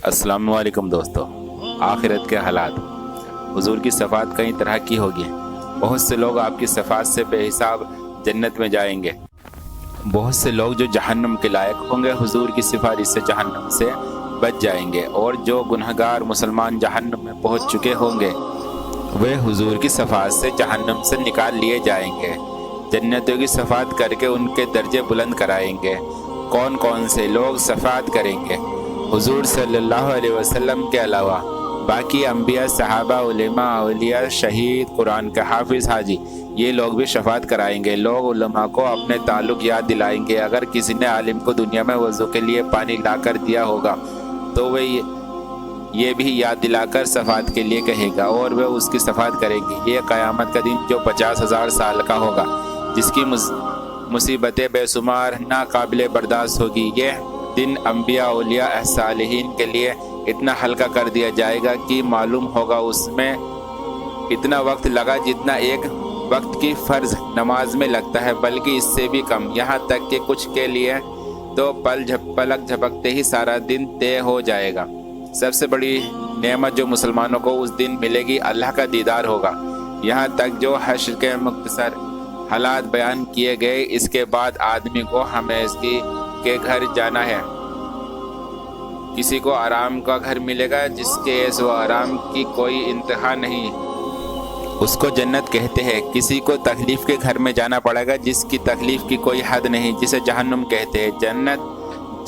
अस्सलाम वालेकुम दोस्तों। आखिरत के हालात। हुजूर की शफाअत कई तरह की होगी। बहुत से लोग आपकी शफाअत से बेहिसाब जन्नत में जाएंगे। बहुत से लोग जो जहन्नम के लायक होंगे हुजूर की सिफारिश से जहन्नम से बच जाएंगे, और जो गुनहगार मुसलमान जहन्नम में पहुंच चुके होंगे वे हुजूर की शफाअत से जहन्नम से निकाल लिए जाएंगे। जन्नतियों की शफाअत करके उनके दर्जे बुलंद कराएंगे। कौन कौन से लोग शफाअत करेंगे? हुजूर सल्लल्लाहु अलैहि वसल्लम के अलावा बाकी अंबिया, सहाबा, उलेमा, औलिया, शहीद, कुरान के हाफिज, हाजी, ये लोग भी शफाअत कराएंगे। लोग उलमा को अपने ताल्लुक याद दिलाएंगे। अगर किसी ने आलिम को दुनिया में वज़ू के लिए पानी ला कर दिया होगा तो वे ये भी याद दिलाकर शफाअत के लिए कहेगा और वे उसकी शफाअत करेंगे। ये क़यामत का दिन जो 50,000 साल का होगा, जिसकी मुसीबतें बेशुमार नाकाबिले बर्दाश्त होगी। ये दिन अंबिया, औलिया, सालिहीन के लिए इतना हल्का कर दिया जाएगा कि मालूम होगा उसमें इतना वक्त लगा जितना एक वक्त की फ़र्ज नमाज में लगता है, बल्कि इससे भी कम। यहाँ तक कि कुछ के लिए तो पलक झपकते ही सारा दिन तय हो जाएगा। सबसे बड़ी नेमत जो मुसलमानों को उस दिन मिलेगी, अल्लाह का दीदार होगा। यहाँ तक जो हश्र के मुख्तसर हालात बयान किए गए, इसके बाद आदमी को हमेशगी के घर जाना है। किसी को आराम का घर मिलेगा जिसके ऐश व आराम की कोई इंतहा नहीं, उसको जन्नत कहते हैं। किसी को तकलीफ के घर में जाना पड़ेगा जिसकी तकलीफ की कोई हद नहीं, जिसे जहन्नुम कहते हैं। जन्नत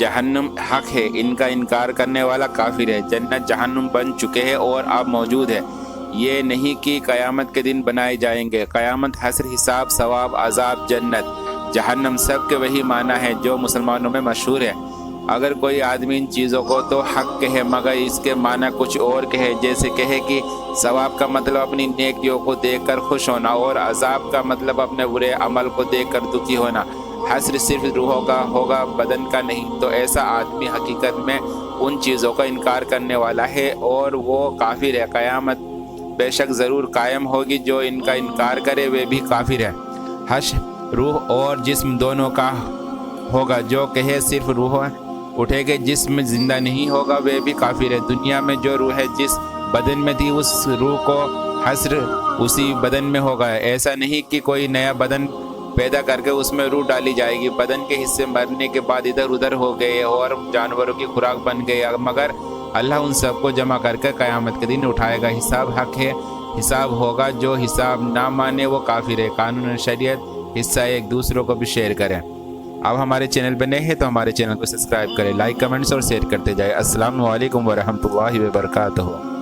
जहन्नुम हक है, इनका इनकार करने वाला काफिर है। जन्नत जहन्नुम बन चुके हैं और अब मौजूद है। ये नहीं कि क़यामत के दिन बनाए जाएंगे। क़यामत, हश्र, हिसाब, सवाब, अजाब, जन्नत, जहन्नम, सब के वही माना है जो मुसलमानों में मशहूर है। अगर कोई आदमी इन चीज़ों को तो हक कहे मगर इसके माना कुछ और कहे, जैसे कहे कि सवाब का मतलब अपनी नेकियों को देखकर खुश होना और अजाब का मतलब अपने बुरे अमल को देखकर दुखी होना, हश्र सिर्फ रूहों का होगा, बदन का नहीं, तो ऐसा आदमी हकीकत में उन चीज़ों का इनकार करने वाला है और वो काफिर है। क़यामत बेशक ज़रूर कायम होगी, जो इनका इनकार करे वे भी काफिर है। हश्र रूह और जिस्म दोनों का होगा। जो कहे सिर्फ रूह उठेगे, जिस्म जिंदा नहीं होगा, वे भी काफिर है। दुनिया में जो रूह है जिस बदन में थी उस रूह को हश्र उसी बदन में होगा। ऐसा नहीं कि कोई नया बदन पैदा करके उसमें रूह डाली जाएगी। बदन के हिस्से मरने के बाद इधर उधर हो गए और जानवरों की खुराक बन गए, मगर अल्लाह उन सबको जमा करके क़यामत के दिन उठाएगा। हिसाब हक है, हिसाब होगा। जो हिसाब ना माने वो काफिर है। कानून शरीयत हिस्सा एक दूसरों को भी शेयर करें। अब हमारे चैनल पर नए हैं तो हमारे चैनल को सब्सक्राइब करें, लाइक, कमेंट्स और शेयर करते जाएं। अस्सलाम वालेकुम व रहमतुल्लाहि व बरकातहू।